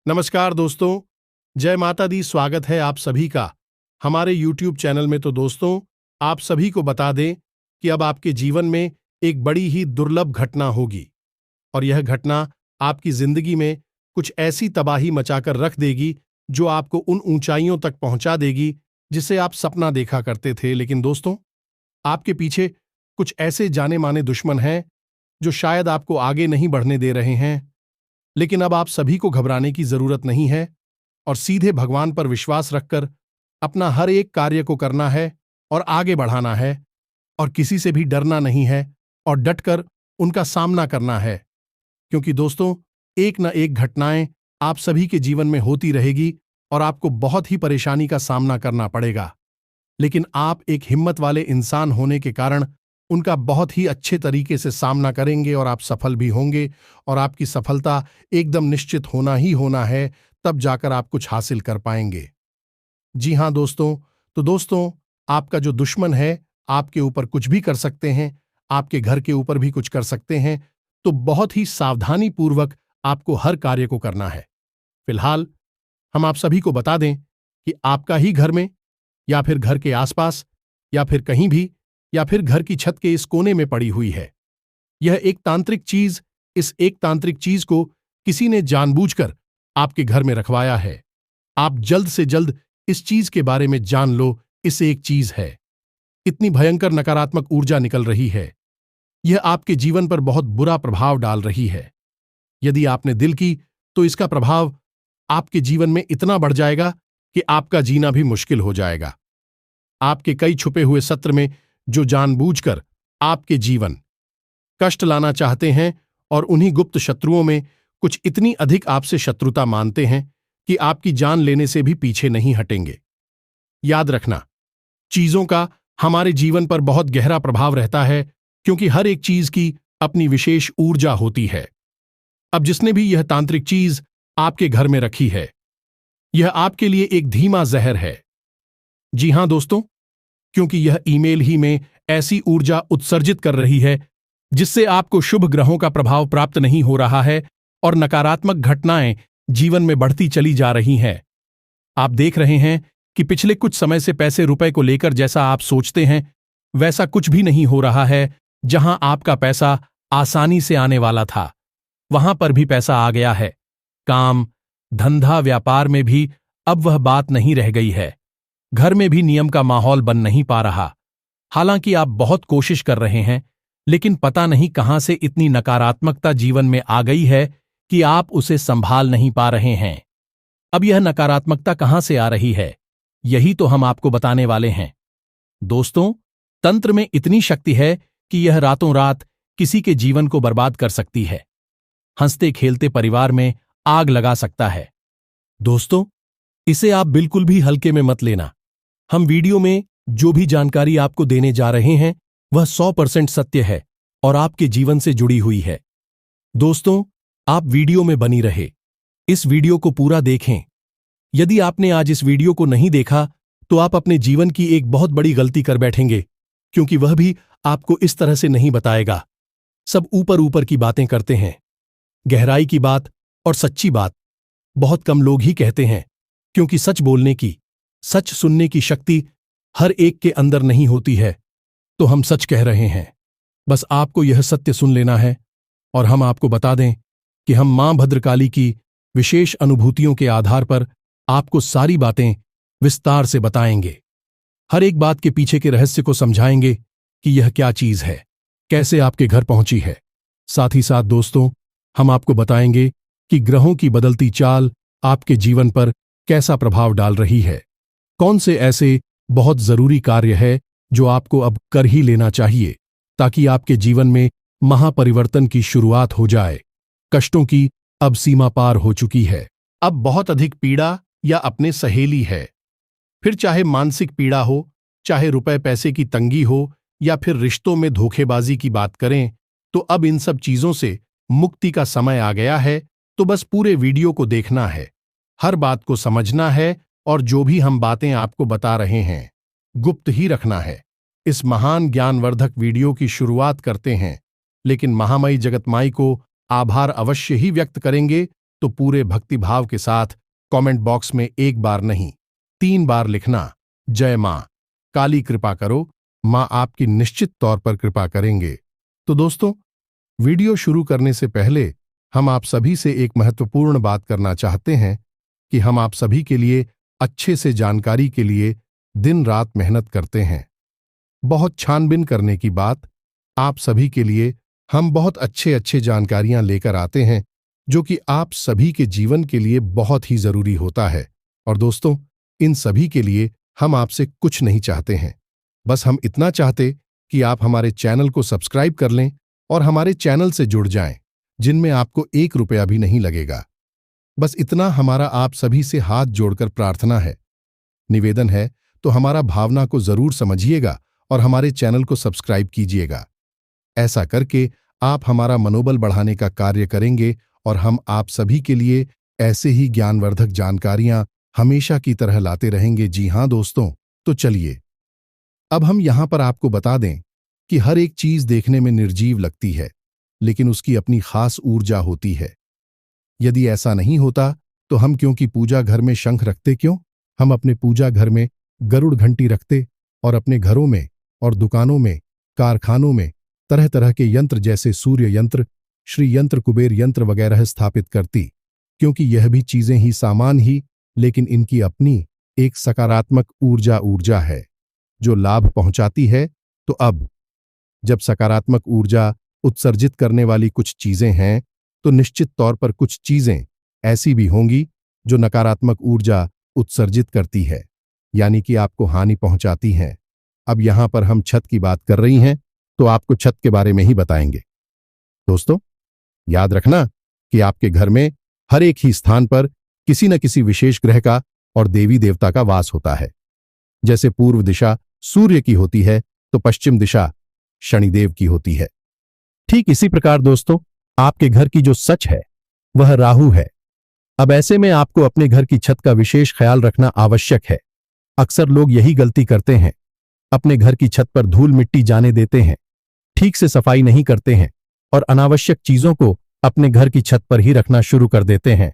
नमस्कार दोस्तों, जय माता दी। स्वागत है आप सभी का हमारे YouTube चैनल में। तो दोस्तों, आप सभी को बता दें कि अब आपके जीवन में एक बड़ी ही दुर्लभ घटना होगी और यह घटना आपकी जिंदगी में कुछ ऐसी तबाही मचाकर रख देगी जो आपको उन ऊंचाइयों तक पहुंचा देगी जिसे आप सपना देखा करते थे। लेकिन दोस्तों, आपके पीछे कुछ ऐसे जाने माने दुश्मन हैं जो शायद आपको आगे नहीं बढ़ने दे रहे हैं। लेकिन अब आप सभी को घबराने की जरूरत नहीं है और सीधे भगवान पर विश्वास रखकर अपना हर एक कार्य को करना है और आगे बढ़ाना है और किसी से भी डरना नहीं है और डटकर उनका सामना करना है। क्योंकि दोस्तों, एक न एक घटनाएं आप सभी के जीवन में होती रहेगी और आपको बहुत ही परेशानी का सामना करना पड़ेगा। लेकिन आप एक हिम्मत वाले इंसान होने के कारण उनका बहुत ही अच्छे तरीके से सामना करेंगे और आप सफल भी होंगे और आपकी सफलता एकदम निश्चित होना ही होना है, तब जाकर आप कुछ हासिल कर पाएंगे। जी हां दोस्तों, तो दोस्तों, आपका जो दुश्मन है आपके ऊपर कुछ भी कर सकते हैं, आपके घर के ऊपर भी कुछ कर सकते हैं, तो बहुत ही सावधानी पूर्वक आपको हर कार्य को करना है। फिलहाल हम आप सभी को बता दें कि आपका ही घर में या फिर घर के आसपास या फिर कहीं भी या फिर घर की छत के इस कोने में पड़ी हुई है यह एक तांत्रिक चीज। इस एक तांत्रिक चीज को किसी ने जानबूझकर आपके घर में रखवाया है। आप जल्द से जल्द इस चीज के बारे में जान लो। इस एक चीज है, इतनी भयंकर नकारात्मक ऊर्जा निकल रही है, यह आपके जीवन पर बहुत बुरा प्रभाव डाल रही है। यदि आपने दिल की तो इसका प्रभाव आपके जीवन में इतना बढ़ जाएगा कि आपका जीना भी मुश्किल हो जाएगा। आपके कई छुपे हुए सत्र में जो जानबूझकर आपके जीवन कष्ट लाना चाहते हैं और उन्हीं गुप्त शत्रुओं में कुछ इतनी अधिक आपसे शत्रुता मानते हैं कि आपकी जान लेने से भी पीछे नहीं हटेंगे। याद रखना, चीजों का हमारे जीवन पर बहुत गहरा प्रभाव रहता है क्योंकि हर एक चीज की अपनी विशेष ऊर्जा होती है। अब जिसने भी यह तांत्रिक चीज आपके घर में रखी है, यह आपके लिए एक धीमा जहर है। जी हां दोस्तों, क्योंकि यह ईमेल ही में ऐसी ऊर्जा उत्सर्जित कर रही है जिससे आपको शुभ ग्रहों का प्रभाव प्राप्त नहीं हो रहा है और नकारात्मक घटनाएं जीवन में बढ़ती चली जा रही हैं। आप देख रहे हैं कि पिछले कुछ समय से पैसे रुपए को लेकर जैसा आप सोचते हैं वैसा कुछ भी नहीं हो रहा है। जहां आपका पैसा आसानी से आने वाला था वहां पर भी पैसा आ गया है। काम, धंधा, व्यापार में भी अब वह बात नहीं रह गई है। घर में भी नियम का माहौल बन नहीं पा रहा। हालांकि आप बहुत कोशिश कर रहे हैं, लेकिन पता नहीं कहां से इतनी नकारात्मकता जीवन में आ गई है कि आप उसे संभाल नहीं पा रहे हैं। अब यह नकारात्मकता कहां से आ रही है, यही तो हम आपको बताने वाले हैं। दोस्तों, तंत्र में इतनी शक्ति है कि यह रातों रात किसी के जीवन को बर्बाद कर सकती है। हंसते खेलते परिवार में आग लगा सकता है। दोस्तों, इसे आप बिल्कुल भी हल्के में मत लेना। हम वीडियो में जो भी जानकारी आपको देने जा रहे हैं वह 100% सत्य है और आपके जीवन से जुड़ी हुई है। दोस्तों, आप वीडियो में बनी रहे, इस वीडियो को पूरा देखें। यदि आपने आज इस वीडियो को नहीं देखा तो आप अपने जीवन की एक बहुत बड़ी गलती कर बैठेंगे, क्योंकि वह भी आपको इस तरह से नहीं बताएगा। सब ऊपर ऊपर की बातें करते हैं, गहराई की बात और सच्ची बात बहुत कम लोग ही कहते हैं, क्योंकि सच बोलने की, सच सुनने की शक्ति हर एक के अंदर नहीं होती है। तो हम सच कह रहे हैं, बस आपको यह सत्य सुन लेना है। और हम आपको बता दें कि हम मां भद्रकाली की विशेष अनुभूतियों के आधार पर आपको सारी बातें विस्तार से बताएंगे। हर एक बात के पीछे के रहस्य को समझाएंगे कि यह क्या चीज है, कैसे आपके घर पहुंची है। साथ ही साथ दोस्तों, हम आपको बताएंगे कि ग्रहों की बदलती चाल आपके जीवन पर कैसा प्रभाव डाल रही है। कौन से ऐसे बहुत जरूरी कार्य है जो आपको अब कर ही लेना चाहिए ताकि आपके जीवन में महापरिवर्तन की शुरुआत हो जाए। कष्टों की अब सीमा पार हो चुकी है। अब बहुत अधिक पीड़ा या अपने सहेली है, फिर चाहे मानसिक पीड़ा हो, चाहे रुपए पैसे की तंगी हो या फिर रिश्तों में धोखेबाजी की बात करें, तो अब इन सब चीजों से मुक्ति का समय आ गया है। तो बस पूरे वीडियो को देखना है, हर बात को समझना है और जो भी हम बातें आपको बता रहे हैं गुप्त ही रखना है। इस महान ज्ञानवर्धक वीडियो की शुरुआत करते हैं, लेकिन महामयी जगतमाई को आभार अवश्य ही व्यक्त करेंगे तो पूरे भक्तिभाव के साथ कमेंट बॉक्स में एक बार नहीं 3 बार लिखना, जय मां काली कृपा करो, मां आपकी निश्चित तौर पर कृपा करेंगे। तो दोस्तों, वीडियो शुरू करने से पहले हम आप सभी से एक महत्वपूर्ण बात करना चाहते हैं कि हम आप सभी के लिए अच्छे से जानकारी के लिए दिन रात मेहनत करते हैं। बहुत छानबीन करने की बात, आप सभी के लिए हम बहुत अच्छे जानकारियां लेकर आते हैं जो कि आप सभी के जीवन के लिए बहुत ही जरूरी होता है। और दोस्तों, इन सभी के लिए हम आपसे कुछ नहीं चाहते हैं, बस हम इतना चाहते कि आप हमारे चैनल को सब्सक्राइब कर लें और हमारे चैनल से जुड़ जाएं, जिनमें आपको 1 रुपया भी नहीं लगेगा। बस इतना हमारा आप सभी से हाथ जोड़कर प्रार्थना है, निवेदन है, तो हमारा भावना को जरूर समझिएगा और हमारे चैनल को सब्सक्राइब कीजिएगा। ऐसा करके आप हमारा मनोबल बढ़ाने का कार्य करेंगे और हम आप सभी के लिए ऐसे ही ज्ञानवर्धक जानकारियां हमेशा की तरह लाते रहेंगे। जी हां दोस्तों, तो चलिए अब हम यहां पर आपको बता दें कि हर एक चीज देखने में निर्जीव लगती है, लेकिन उसकी अपनी खास ऊर्जा होती है। यदि ऐसा नहीं होता तो हम क्योंकि पूजा घर में शंख रखते क्यों? हम अपने पूजा घर में गरुड़ घंटी रखते और अपने घरों में और दुकानों में, कारखानों में तरह तरह के यंत्र जैसे सूर्य यंत्र, श्री यंत्र, कुबेर यंत्र वगैरह स्थापित करती, क्योंकि यह भी चीजें ही सामान ही, लेकिन इनकी अपनी एक सकारात्मक ऊर्जा है जो लाभ पहुंचाती है। तो अब जब सकारात्मक ऊर्जा उत्सर्जित करने वाली कुछ चीजें हैं, तो निश्चित तौर पर कुछ चीजें ऐसी भी होंगी जो नकारात्मक ऊर्जा उत्सर्जित करती है, यानी कि आपको हानि पहुंचाती हैं। अब यहां पर हम छत की बात कर रही हैं, तो आपको छत के बारे में ही बताएंगे। दोस्तों, याद रखना कि आपके घर में हर एक ही स्थान पर किसी न किसी विशेष ग्रह का और देवी देवता का वास होता है। जैसे पूर्व दिशा सूर्य की होती है, तो पश्चिम दिशा शनिदेव की होती है। ठीक इसी प्रकार दोस्तों, आपके घर की जो सच है वह राहु है। अब ऐसे में आपको अपने घर की छत का विशेष ख्याल रखना आवश्यक है। अक्सर लोग यही गलती करते हैं, अपने घर की छत पर धूल मिट्टी जाने देते हैं, ठीक से सफाई नहीं करते हैं और अनावश्यक चीजों को अपने घर की छत पर ही रखना शुरू कर देते हैं।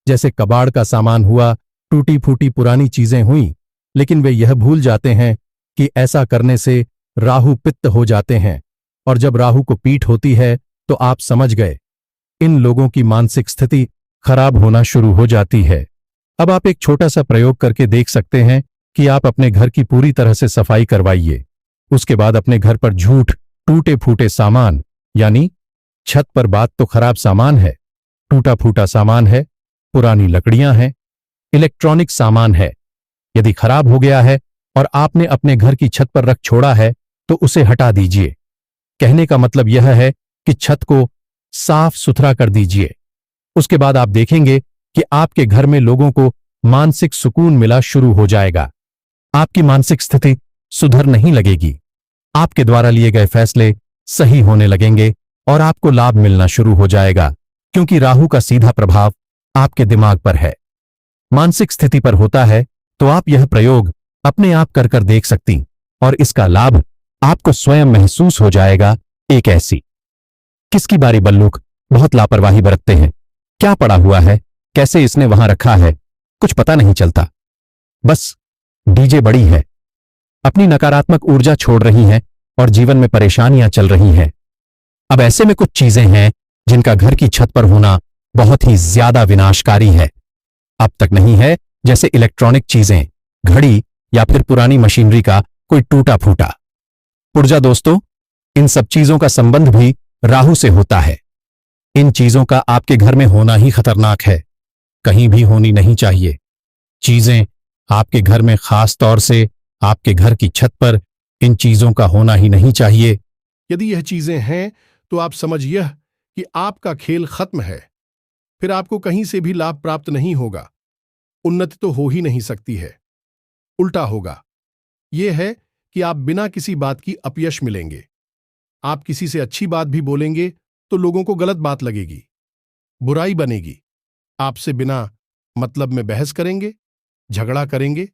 जैसे कबाड़ का सामान हुआ, टूटी फूटी पुरानी चीजें हुई, लेकिन वे यह भूल जाते हैं कि ऐसा करने से राहु पित्त हो जाते हैं, और जब राहु को पीठ होती है तो आप समझ गए, इन लोगों की मानसिक स्थिति खराब होना शुरू हो जाती है। अब आप एक छोटा सा प्रयोग करके देख सकते हैं कि आप अपने घर की पूरी तरह से सफाई करवाइए। उसके बाद अपने घर पर झूठ, टूटे फूटे सामान, यानी छत पर बात तो खराब सामान है, टूटा फूटा सामान है, पुरानी लकड़ियां हैं, इलेक्ट्रॉनिक सामान है, यदि खराब हो गया है और आपने अपने घर की छत पर रख छोड़ा है तो उसे हटा दीजिए। कहने का मतलब यह है कि छत को साफ सुथरा कर दीजिए। उसके बाद आप देखेंगे कि आपके घर में लोगों को मानसिक सुकून मिला शुरू हो जाएगा। आपकी मानसिक स्थिति सुधर नहीं लगेगी, आपके द्वारा लिए गए फैसले सही होने लगेंगे और आपको लाभ मिलना शुरू हो जाएगा, क्योंकि राहु का सीधा प्रभाव आपके दिमाग पर है, मानसिक स्थिति पर होता है। तो आप यह प्रयोग अपने आप कर देख सकती और इसका लाभ आपको स्वयं महसूस हो जाएगा। एक ऐसी किसकी बारी बल्लूक बहुत लापरवाही बरतते हैं, क्या पड़ा हुआ है, कैसे इसने वहां रखा है, कुछ पता नहीं चलता, बस डीजे बड़ी है, अपनी नकारात्मक ऊर्जा छोड़ रही हैं और जीवन में परेशानियां चल रही हैं। अब ऐसे में कुछ चीजें हैं जिनका घर की छत पर होना बहुत ही ज्यादा विनाशकारी है। अब तक नहीं है, जैसे इलेक्ट्रॉनिक चीजें, घड़ी या फिर पुरानी मशीनरी का कोई टूटा फूटा पुर्जा। दोस्तों, इन सब चीजों का संबंध भी राहु से होता है। इन चीजों का आपके घर में होना ही खतरनाक है, कहीं भी होनी नहीं चाहिए। चीजें आपके घर में, खास तौर से आपके घर की छत पर, इन चीजों का होना ही नहीं चाहिए। यदि यह चीजें हैं तो आप समझिए कि आपका खेल खत्म है, फिर आपको कहीं से भी लाभ प्राप्त नहीं होगा, उन्नति तो हो ही नहीं सकती है, उल्टा होगा। यह है कि आप बिना किसी बात की अपयश मिलेंगे। आप किसी से अच्छी बात भी बोलेंगे तो लोगों को गलत बात लगेगी, बुराई बनेगी, आपसे बिना मतलब में बहस करेंगे, झगड़ा करेंगे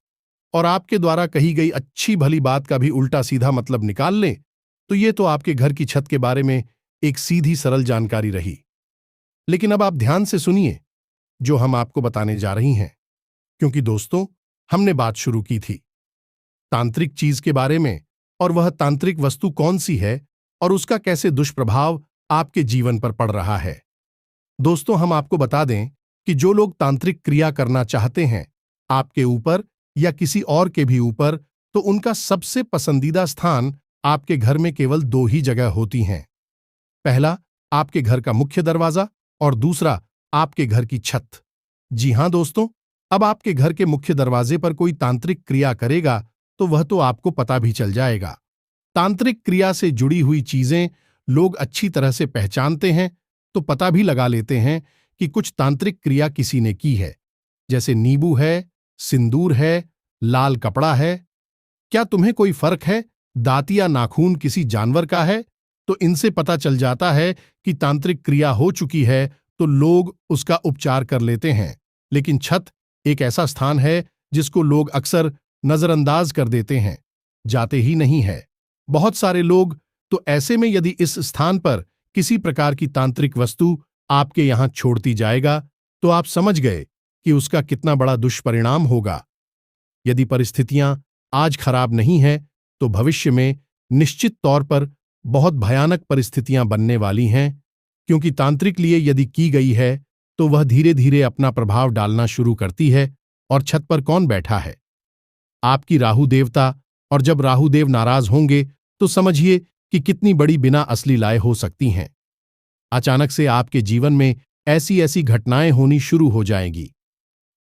और आपके द्वारा कही गई अच्छी भली बात का भी उल्टा सीधा मतलब निकाल लें। तो ये तो आपके घर की छत के बारे में एक सीधी सरल जानकारी रही। लेकिन अब आप ध्यान से सुनिए जो हम आपको बताने जा रही हैं, क्योंकि दोस्तों, हमने बात शुरू की थी तांत्रिक चीज के बारे में, और वह तांत्रिक वस्तु कौन सी है और उसका कैसे दुष्प्रभाव आपके जीवन पर पड़ रहा है। दोस्तों, हम आपको बता दें कि जो लोग तांत्रिक क्रिया करना चाहते हैं आपके ऊपर या किसी और के भी ऊपर, तो उनका सबसे पसंदीदा स्थान आपके घर में केवल दो ही जगह होती हैं। पहला, आपके घर का मुख्य दरवाजा, और दूसरा, आपके घर की छत। जी हां दोस्तों, अब आपके घर के मुख्य दरवाजे पर कोई तांत्रिक क्रिया करेगा तो वह तो आपको पता भी चल जाएगा। तांत्रिक क्रिया से जुड़ी हुई चीजें लोग अच्छी तरह से पहचानते हैं, तो पता भी लगा लेते हैं कि कुछ तांत्रिक क्रिया किसी ने की है, जैसे नींबू है, सिंदूर है, लाल कपड़ा है। क्या तुम्हें कोई फर्क है दांत या नाखून किसी जानवर का है? तो इनसे पता चल जाता है कि तांत्रिक क्रिया हो चुकी है, तो लोग उसका उपचार कर लेते हैं। लेकिन छत एक ऐसा स्थान है जिसको लोग अक्सर नजरअंदाज कर देते हैं, जाते ही नहीं है बहुत सारे लोग। तो ऐसे में यदि इस स्थान पर किसी प्रकार की तांत्रिक वस्तु आपके यहां छोड़ती जाएगा, तो आप समझ गए कि उसका कितना बड़ा दुष्परिणाम होगा। यदि परिस्थितियां आज खराब नहीं हैं, तो भविष्य में निश्चित तौर पर बहुत भयानक परिस्थितियां बनने वाली हैं, क्योंकि तांत्रिक लिए यदि की गई है तो वह धीरे धीरे अपना प्रभाव डालना शुरू करती है। और छत पर कौन बैठा है? आपकी राहु देवता। और जब राहु देव नाराज होंगे तो समझिए कि कितनी बड़ी बिना असली लाए हो सकती हैं। अचानक से आपके जीवन में ऐसी ऐसी घटनाएं होनी शुरू हो जाएंगी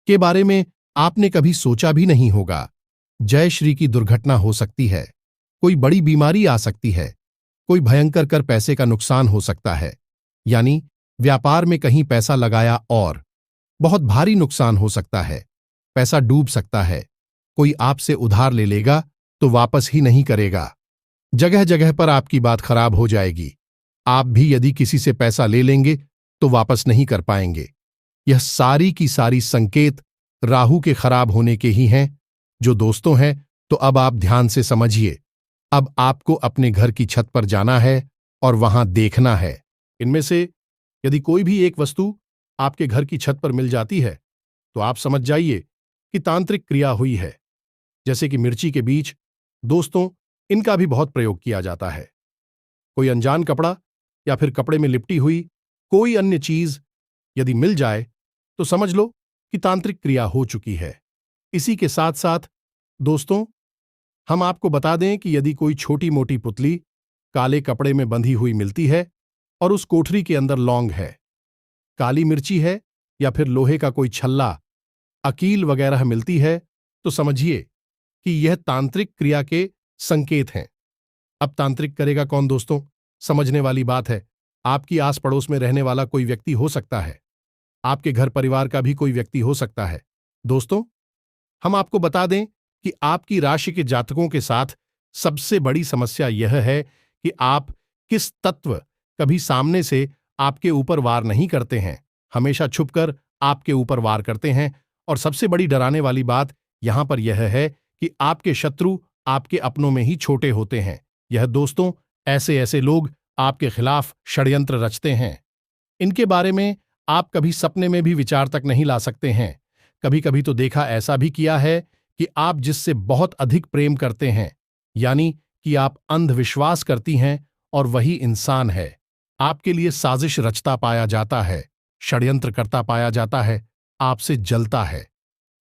के बारे में आपने कभी सोचा भी नहीं होगा। जय श्री की दुर्घटना हो सकती है, कोई बड़ी बीमारी आ सकती है, कोई भयंकर कर पैसे का नुकसान हो सकता है, यानी व्यापार में कहीं पैसा लगाया और बहुत भारी नुकसान हो सकता है, पैसा डूब सकता है, कोई आपसे उधार ले लेगा तो वापस ही नहीं करेगा। जगह जगह पर आपकी बात खराब हो जाएगी। आप भी यदि किसी से पैसा ले लेंगे तो वापस नहीं कर पाएंगे। यह सारी की सारी संकेत राहु के खराब होने के ही हैं। जो दोस्तों हैं, तो अब आप ध्यान से समझिए। अब आपको अपने घर की छत पर जाना है और वहां देखना है। इनमें से यदि कोई भी एक वस्तु आपके घर की छत पर मिल जाती है, तो आप समझ जाइए कि तांत्रिक क्रिया हुई है। जैसे कि मिर्ची के बीज, दोस्तों, इनका भी बहुत प्रयोग किया जाता है। कोई अनजान कपड़ा या फिर कपड़े में लिपटी हुई कोई अन्य चीज यदि मिल जाए, तो समझ लो कि तांत्रिक क्रिया हो चुकी है। इसी के साथ साथ दोस्तों, हम आपको बता दें कि यदि कोई छोटी मोटी पुतली काले कपड़े में बंधी हुई मिलती है और उस कोठरी के अंदर लौंग है, काली मिर्ची है, या फिर लोहे का कोई छल्ला, अकील वगैरह मिलती है, तो समझिए कि यह तांत्रिक क्रिया के संकेत हैं। अब तांत्रिक करेगा कौन दोस्तों? समझने वाली बात है। आपकी आस पड़ोस में रहने वाला कोई व्यक्ति हो सकता है, आपके घर परिवार का भी कोई व्यक्ति हो सकता है। दोस्तों, हम आपको बता दें कि आपकी राशि के जातकों के साथ सबसे बड़ी समस्या यह है कि आप किस तत्व कभी सामने से आपके ऊपर वार नहीं करते हैं, हमेशा छुपकर आपके ऊपर वार करते हैं। और सबसे बड़ी डराने वाली बात यहां पर यह है कि आपके शत्रु आपके अपनों में ही छोटे होते हैं। यह दोस्तों, ऐसे ऐसे लोग आपके खिलाफ षड्यंत्र रचते हैं। इनके बारे में आप कभी सपने में भी विचार तक नहीं ला सकते हैं। कभी कभी तो देखा ऐसा भी किया है कि आप जिससे बहुत अधिक प्रेम करते हैं, यानी कि आप अंधविश्वास करती हैं, और वही इंसान है आपके लिए साजिश रचता पाया जाता है, षड्यंत्र करता पाया जाता है, आपसे जलता है।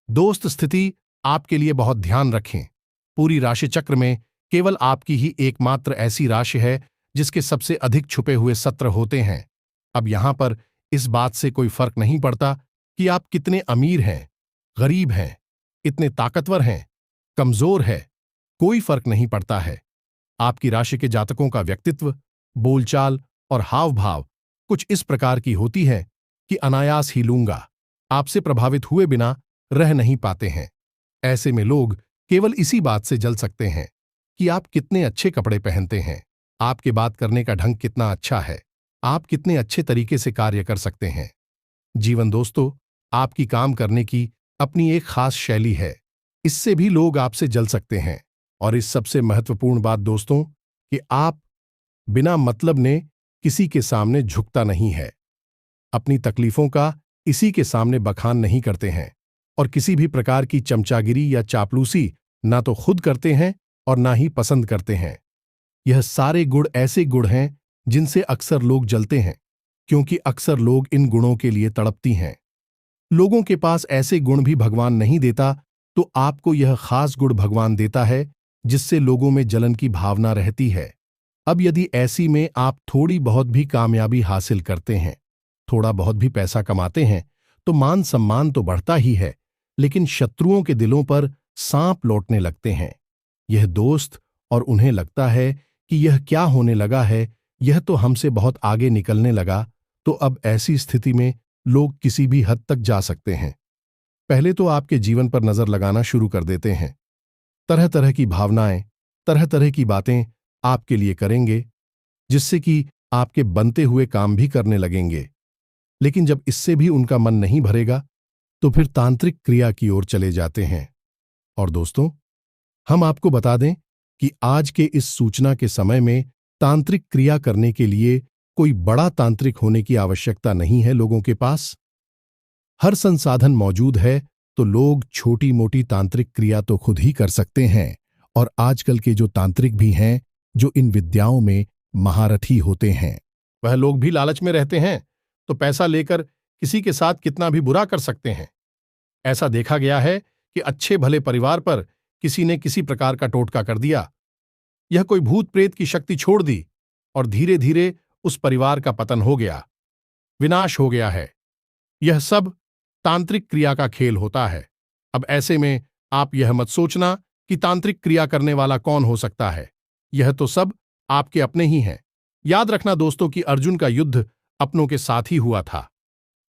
दोस्त, स्थिति आपके लिए बहुत ध्यान रखें। पूरी राशि चक्र में केवल आपकी ही एकमात्र ऐसी राशि है जिसके सबसे अधिक छुपे हुए सत्र होते हैं। अब यहां पर इस बात से कोई फर्क नहीं पड़ता कि आप कितने अमीर हैं, गरीब हैं, इतने ताकतवर हैं, कमजोर है, कोई फर्क नहीं पड़ता है। आपकी राशि के जातकों का व्यक्तित्व, बोलचाल और हाव भाव कुछ इस प्रकार की होती है कि अनायास ही लूंगा आपसे प्रभावित हुए बिना रह नहीं पाते हैं। ऐसे में लोग केवल इसी बात से जल सकते हैं कि आप कितने अच्छे कपड़े पहनते हैं, आपके बात करने का ढंग कितना अच्छा है, आप कितने अच्छे तरीके से कार्य कर सकते हैं। जीवन दोस्तों, आपकी काम करने की अपनी एक खास शैली है, इससे भी लोग आपसे जल सकते हैं। और इस सबसे महत्वपूर्ण बात दोस्तों, कि आप बिना मतलब ने किसी के सामने झुकता नहीं है। अपनी तकलीफों का इसी के सामने बखान नहीं करते हैं और किसी भी प्रकार की चमचागिरी या चापलूसी ना तो खुद करते हैं और ना ही पसंद करते हैं। यह सारे गुण ऐसे गुण हैं जिनसे अक्सर लोग जलते हैं, क्योंकि अक्सर लोग इन गुणों के लिए तड़पती हैं। लोगों के पास ऐसे गुण भी भगवान नहीं देता, तो आपको यह खास गुण भगवान देता है जिससे लोगों में जलन की भावना रहती है। अब यदि ऐसी में आप थोड़ी बहुत भी कामयाबी हासिल करते हैं, थोड़ा बहुत भी पैसा कमाते हैं, तो मान सम्मान तो बढ़ता ही है, लेकिन शत्रुओं के दिलों पर सांप लौटने लगते हैं। यह दोस्त, और उन्हें लगता है कि यह क्या होने लगा है, यह तो हमसे बहुत आगे निकलने लगा। तो अब ऐसी स्थिति में लोग किसी भी हद तक जा सकते हैं। पहले तो आपके जीवन पर नजर लगाना शुरू कर देते हैं। तरह तरह की भावनाएं, तरह तरह की बातें आपके लिए करेंगे, जिससे कि आपके बनते हुए काम भी करने लगेंगे। लेकिन जब इससे भी उनका मन नहीं भरेगा, तो फिर तांत्रिक क्रिया की ओर चले जाते हैं। और दोस्तों, हम आपको बता दें कि आज के इस सूचना के समय में तांत्रिक क्रिया करने के लिए कोई बड़ा तांत्रिक होने की आवश्यकता नहीं है। लोगों के पास हर संसाधन मौजूद है, तो लोग छोटी मोटी तांत्रिक क्रिया तो खुद ही कर सकते हैं। और आजकल के जो तांत्रिक भी हैं, जो इन विद्याओं में महारथी होते हैं, वह लोग भी लालच में रहते हैं, तो पैसा लेकर किसी के साथ कितना भी बुरा कर सकते हैं। ऐसा देखा गया है कि अच्छे भले परिवार पर किसी ने किसी प्रकार का टोटका कर दिया, यह कोई भूत प्रेत की शक्ति छोड़ दी, और धीरे धीरे उस परिवार का पतन हो गया, विनाश हो गया है। यह सब तांत्रिक क्रिया का खेल होता है। अब ऐसे में आप यह मत सोचना कि तांत्रिक क्रिया करने वाला कौन हो सकता है, यह तो सब आपके अपने ही हैं। याद रखना दोस्तों कि अर्जुन का युद्ध अपनों के साथ ही हुआ था।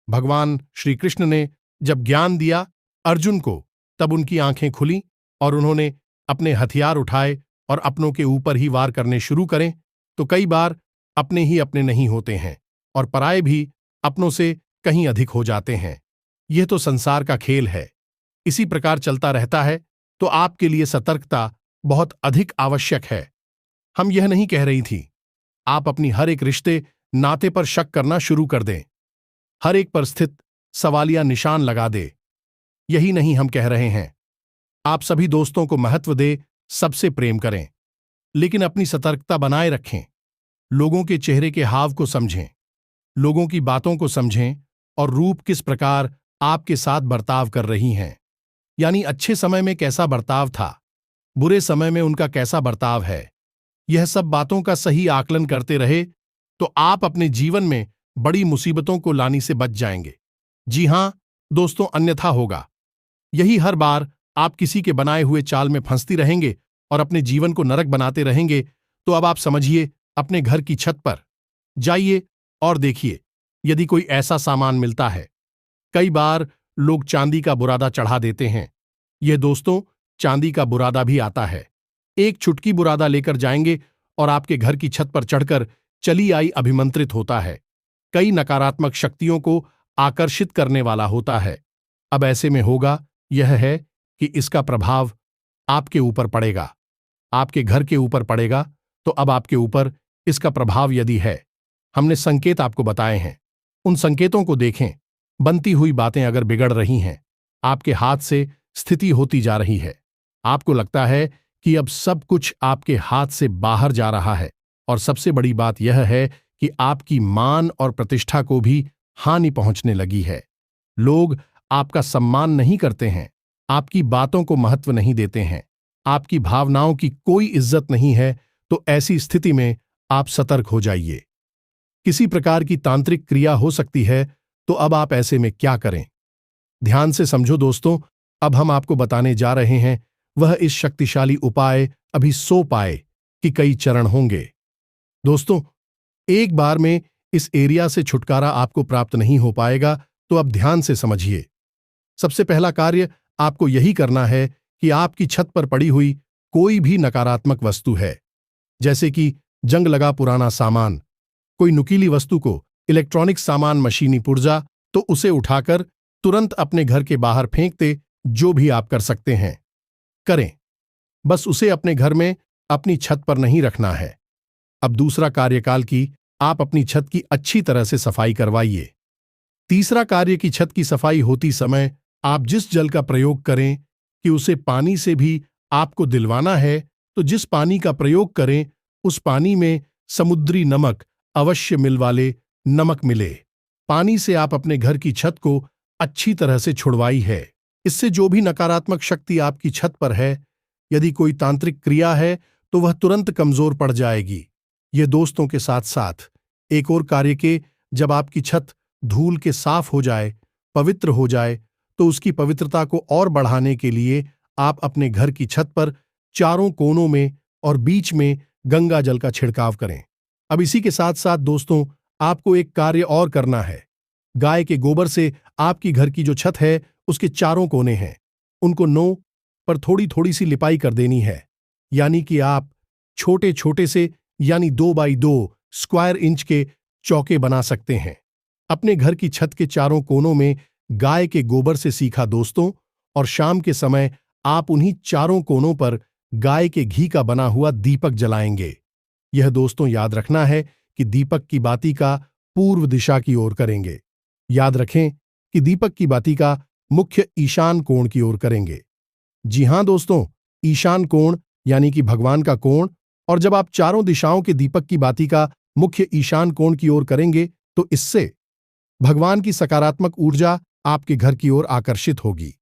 भगवान श्री कृष्ण ने जब ज्ञान दिया अर्जुन को, तब उनकी आंखें खुलीं और उन्होंने अपने हथियार उठाए और अपनों के ऊपर ही वार करने शुरू करें। तो कई बार अपने ही अपने नहीं होते हैं और पराये भी अपनों से कहीं अधिक हो जाते हैं। यह तो संसार का खेल है, इसी प्रकार चलता रहता है। तो आपके लिए सतर्कता बहुत अधिक आवश्यक है। हम यह नहीं कह रही थी आप अपनी हर एक रिश्ते नाते पर शक करना शुरू कर दें, हर एक पर स्थित सवालिया निशान लगा दे। यही नहीं हम कह रहे हैं। आप सभी दोस्तों को महत्व दे, सबसे प्रेम करें, लेकिन अपनी सतर्कता बनाए रखें। लोगों के चेहरे के हाव को समझें, लोगों की बातों को समझें और रूप किस प्रकार आपके साथ बर्ताव कर रही हैं, यानी अच्छे समय में कैसा बर्ताव था, बुरे समय में उनका कैसा बर्ताव है। यह सब बातों का सही आकलन करते रहे तो आप अपने जीवन में बड़ी मुसीबतों को लाने से बच जाएंगे। जी हां दोस्तों, अन्यथा होगा यही। हर बार आप किसी के बनाए हुए चाल में फंसती रहेंगे और अपने जीवन को नरक बनाते रहेंगे। तो अब आप समझिए, अपने घर की छत पर जाइए और देखिए यदि कोई ऐसा सामान मिलता है। कई बार लोग चांदी का बुरादा चढ़ा देते हैं। यह दोस्तों, चांदी का बुरादा भी आता है। एक चुटकी बुरादा लेकर जाएंगे और आपके घर की छत पर चढ़कर चली आई अभिमंत्रित होता है। कई नकारात्मक शक्तियों को आकर्षित करने वाला होता है। अब ऐसे में होगा यह है कि इसका प्रभाव आपके ऊपर पड़ेगा, आपके घर के ऊपर पड़ेगा। तो अब आपके ऊपर इसका प्रभाव यदि है, हमने संकेत आपको बताए हैं, उन संकेतों को देखें। बनती हुई बातें अगर बिगड़ रही हैं, आपके हाथ से स्थिति होती जा रही है, आपको लगता है कि अब सब कुछ आपके हाथ से बाहर जा रहा है, और सबसे बड़ी बात यह है कि आपकी मान और प्रतिष्ठा को भी हानि पहुंचने लगी है। लोग आपका सम्मान नहीं करते हैं, आपकी बातों को महत्व नहीं देते हैं, आपकी भावनाओं की कोई इज्जत नहीं है। तो ऐसी स्थिति में आप सतर्क हो जाइए। किसी प्रकार की तांत्रिक क्रिया हो सकती है, तो अब आप ऐसे में क्या करें? ध्यान से समझो दोस्तों, अब हम आपको बताने जा रहे हैं वह इस शक्तिशाली उपाय अभी 100 पाए कि कई चरण होंगे। दोस्तों, एक बार में इस एरिया से छुटकारा आपको प्राप्त नहीं हो पाएगा, तो अब ध्यान से समझिए। सबसे पहला कार्य आपको यही करना है कि आपकी छत पर पड़ी हुई कोई भी नकारात्मक वस्तु है, जैसे कि जंग लगा पुराना सामान, कोई नुकीली वस्तु को, इलेक्ट्रॉनिक सामान, मशीनी पुर्जा, तो उसे उठाकर तुरंत अपने घर के बाहर फेंक दे। जो भी आप कर सकते हैं करें, बस उसे अपने घर में अपनी छत पर नहीं रखना है। अब दूसरा कार्यकाल की आप अपनी छत की अच्छी तरह से सफाई करवाइए। तीसरा कार्य कि छत की सफाई होती समय आप जिस जल का प्रयोग करें कि उसे पानी से भी आपको दिलवाना है, तो जिस पानी का प्रयोग करें उस पानी में समुद्री नमक अवश्य वाले नमक मिले। पानी से आप अपने घर की छत को अच्छी तरह से छुड़वाई है। इससे जो भी नकारात्मक शक्ति आपकी छत पर है, यदि कोई तांत्रिक क्रिया है, तो वह तुरंत कमजोर पड़ जाएगी। ये दोस्तों के साथ साथ एक और कार्य के जब आपकी छत धूल के साफ हो जाए, पवित्र हो जाए, तो उसकी पवित्रता को और बढ़ाने के लिए आप अपने घर की छत पर चारों कोनों में और बीच में गंगा जल का छिड़काव करें। अब इसी के साथ साथ दोस्तों, आपको एक कार्य और करना है। गाय के गोबर से आपकी घर की जो छत है उसके चारों कोने हैं, उनको नो पर थोड़ी थोड़ी सी लिपाई कर देनी है। यानी कि आप छोटे छोटे से यानी 2x2 स्क्वायर इंच के चौके बना सकते हैं। अपने घर की छत के चारों कोनों में गाय के गोबर से सीखा दोस्तों, और शाम के समय आप उन्हीं चारों कोनों पर गाय के घी का बना हुआ दीपक जलाएंगे। यह दोस्तों याद रखना है कि दीपक की बाती का पूर्व दिशा की ओर करेंगे। याद रखें कि दीपक की बाती का मुख्य ईशान कोण की ओर करेंगे। जी हां दोस्तों, ईशान कोण यानी कि भगवान का कोण। और जब आप चारों दिशाओं के दीपक की बाती का मुख्य ईशान कोण की ओर करेंगे, तो इससे भगवान की सकारात्मक ऊर्जा आपके घर की ओर आकर्षित होगी।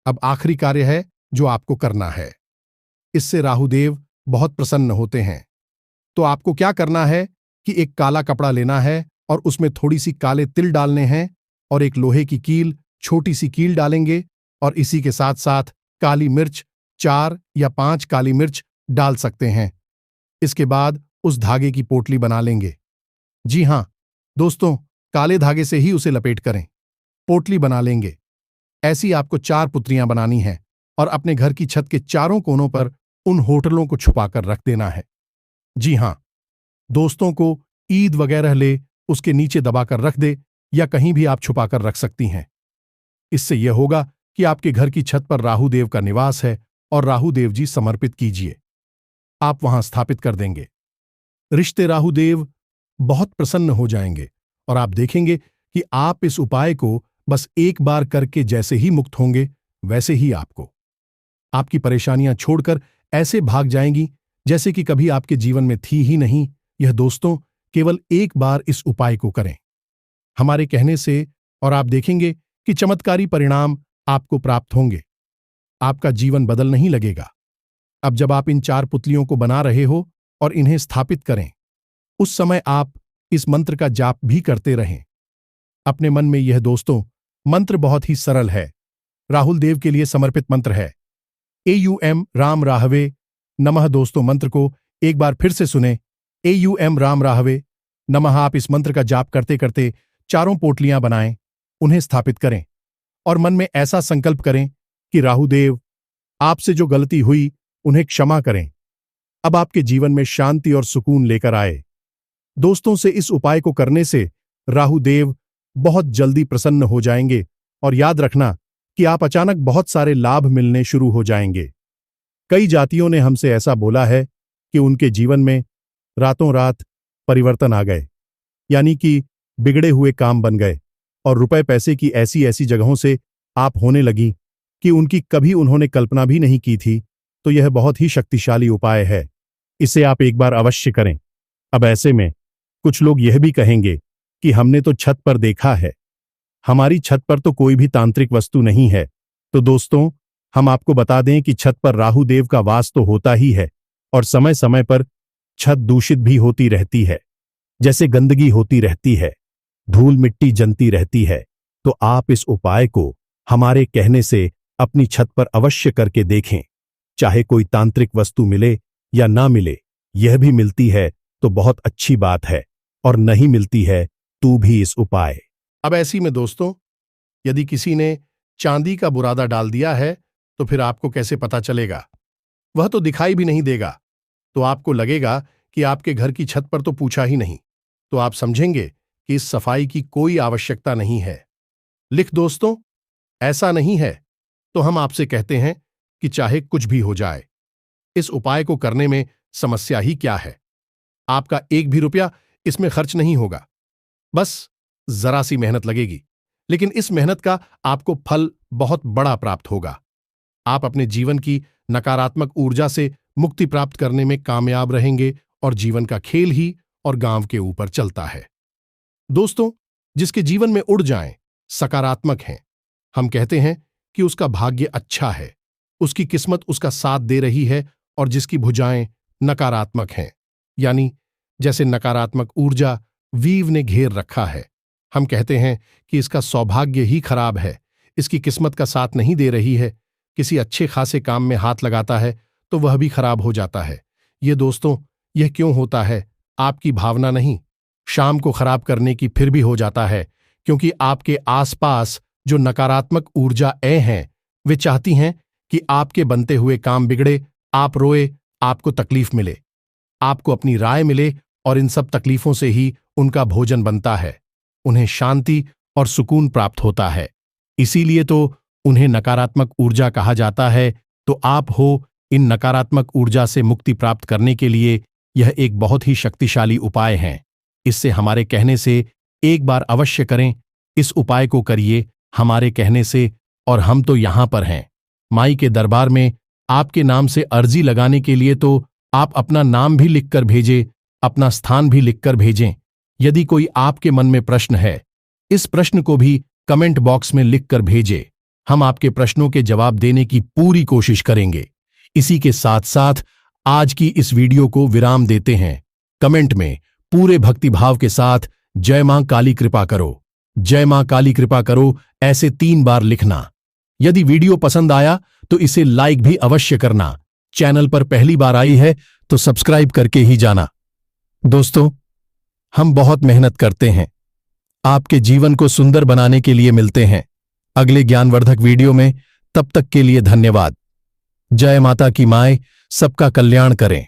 अब आखिरी कार्य है जो आपको करना है। इससे राहुदेव बहुत प्रसन्न होते हैं। तो आपको क्या करना है कि एक काला कपड़ा लेना है और उसमें थोड़ी सी काले तिल डालने हैं और एक लोहे की कील, छोटी सी कील डालेंगे, और इसी के साथ साथ काली मिर्च 4 या 5 काली मिर्च डाल सकते हैं। इसके बाद उस धागे की पोटली बना लेंगे। जी हां दोस्तों, काले धागे से ही उसे लपेट करें, पोटली बना लेंगे। ऐसी आपको 4 पुतलियां बनानी हैं और अपने घर की छत के चारों कोनों पर उन होटलों को छुपाकर रख देना है। जी हां दोस्तों, को ईद वगैरह ले उसके नीचे दबाकर रख दे या कहीं भी आप छुपाकर रख सकती हैं। इससे यह होगा कि आपके घर की छत पर राहुदेव का निवास है और राहुदेव जी समर्पित कीजिए, आप वहां स्थापित कर देंगे। रिश्ते राहुदेव बहुत प्रसन्न हो जाएंगे और आप देखेंगे कि आप इस उपाय को बस एक बार करके जैसे ही मुक्त होंगे, वैसे ही आपको आपकी परेशानियां छोड़कर ऐसे भाग जाएंगी जैसे कि कभी आपके जीवन में थी ही नहीं। यह दोस्तों केवल एक बार इस उपाय को करें हमारे कहने से, और आप देखेंगे कि चमत्कारी परिणाम आपको प्राप्त होंगे। आपका जीवन बदल नहीं लगेगा। अब जब आप इन 4 पुतलियों को बना रहे हो और इन्हें स्थापित करें, उस समय आप इस मंत्र का जाप भी करते रहें अपने मन में। यह दोस्तों मंत्र बहुत ही सरल है, राहुल देव के लिए समर्पित मंत्र है। AUM राम राहवे नमः। दोस्तों मंत्र को एक बार फिर से सुने। AUM राम राहवे नमः। आप इस मंत्र का जाप करते करते चारों पोटलियां बनाएं, उन्हें स्थापित करें और मन में ऐसा संकल्प करें कि राहुदेव आपसे जो गलती हुई उन्हें क्षमा करें, अब आपके जीवन में शांति और सुकून लेकर आए। दोस्तों से इस उपाय को करने से राहुदेव बहुत जल्दी प्रसन्न हो जाएंगे और याद रखना कि आप अचानक बहुत सारे लाभ मिलने शुरू हो जाएंगे। कई जातियों ने हमसे ऐसा बोला है कि उनके जीवन में रातों रात परिवर्तन आ गए, यानी कि बिगड़े हुए काम बन गए और रुपए पैसे की ऐसी ऐसी जगहों से आप होने लगी कि उनकी कभी उन्होंने कल्पना भी नहीं की थी। तो यह बहुत ही शक्तिशाली उपाय है, इसे आप एक बार अवश्य करें। अब ऐसे में कुछ लोग यह भी कहेंगे कि हमने तो छत पर देखा है, हमारी छत पर तो कोई भी तांत्रिक वस्तु नहीं है। तो दोस्तों हम आपको बता दें कि छत पर राहुदेव का वास तो होता ही है और समय समय पर छत दूषित भी होती रहती है, जैसे गंदगी होती रहती है, धूल मिट्टी जमती रहती है। तो आप इस उपाय को हमारे कहने से अपनी छत पर अवश्य करके देखें। चाहे कोई तांत्रिक वस्तु मिले या ना मिले, यह भी मिलती है तो बहुत अच्छी बात है, और नहीं मिलती है तो भी इस उपाय। अब ऐसी में दोस्तों यदि किसी ने चांदी का बुरादा डाल दिया है तो फिर आपको कैसे पता चलेगा? वह तो दिखाई भी नहीं देगा, तो आपको लगेगा कि आपके घर की छत पर तो पूछा ही नहीं। तो आप समझेंगे कि इस सफाई की कोई आवश्यकता नहीं है। लिख दोस्तों, ऐसा नहीं है तो हम आपसे कहते हैं कि चाहे कुछ भी हो जाए, इस उपाय को करने में समस्या ही क्या है। आपका एक भी रुपया इसमें खर्च नहीं होगा, बस जरा सी मेहनत लगेगी। लेकिन इस मेहनत का आपको फल बहुत बड़ा प्राप्त होगा। आप अपने जीवन की नकारात्मक ऊर्जा से मुक्ति प्राप्त करने में कामयाब रहेंगे और जीवन का खेल ही और गांव के ऊपर चलता है। दोस्तों, जिसके जीवन में ऊर्जाएं सकारात्मक हैं, हम कहते हैं कि उसका भाग्य अच्छा है, उसकी किस्मत उसका साथ दे रही है। और जिसकी भुजाएं नकारात्मक हैं, यानी जैसे नकारात्मक ऊर्जा वीव ने घेर रखा है, हम कहते हैं कि इसका सौभाग्य ही खराब है, इसकी किस्मत का साथ नहीं दे रही है। किसी अच्छे खासे काम में हाथ लगाता है तो वह भी खराब हो जाता है। ये दोस्तों, यह क्यों होता है? आपकी भावना नहीं, शाम को खराब करने की फिर भी हो जाता है, क्योंकि आपके आसपास जो नकारात्मक ऊर्जा हैं, वे चाहती हैं कि आपके बनते हुए काम बिगड़े, आप रोए, आपको तकलीफ मिले, आपको अपनी राय मिले, और इन सब तकलीफों से ही उनका भोजन बनता है। उन्हें शांति और सुकून प्राप्त होता है, इसीलिए तो उन्हें नकारात्मक ऊर्जा कहा जाता है। तो आप हो इन नकारात्मक ऊर्जा से मुक्ति प्राप्त करने के लिए यह एक बहुत ही शक्तिशाली उपाय है। इससे हमारे कहने से एक बार अवश्य करें, इस उपाय को करिए हमारे कहने से, और हम तो यहां पर हैं माई के दरबार में आपके नाम से अर्जी लगाने के लिए। तो आप अपना नाम भी लिखकर भेजें, अपना स्थान भी लिखकर भेजें। यदि कोई आपके मन में प्रश्न है, इस प्रश्न को भी कमेंट बॉक्स में लिखकर भेजें। हम आपके प्रश्नों के जवाब देने की पूरी कोशिश करेंगे। इसी के साथ साथ आज की इस वीडियो को विराम देते हैं। कमेंट में पूरे भक्तिभाव के साथ जय मां काली कृपा करो, जय मां काली कृपा करो ऐसे 3 बार लिखना। यदि वीडियो पसंद आया तो इसे लाइक भी अवश्य करना। चैनल पर पहली बार आई है तो सब्सक्राइब करके ही जाना। दोस्तों, हम बहुत मेहनत करते हैं आपके जीवन को सुंदर बनाने के लिए। मिलते हैं अगले ज्ञानवर्धक वीडियो में, तब तक के लिए धन्यवाद। जय माता की माय सबका कल्याण करें।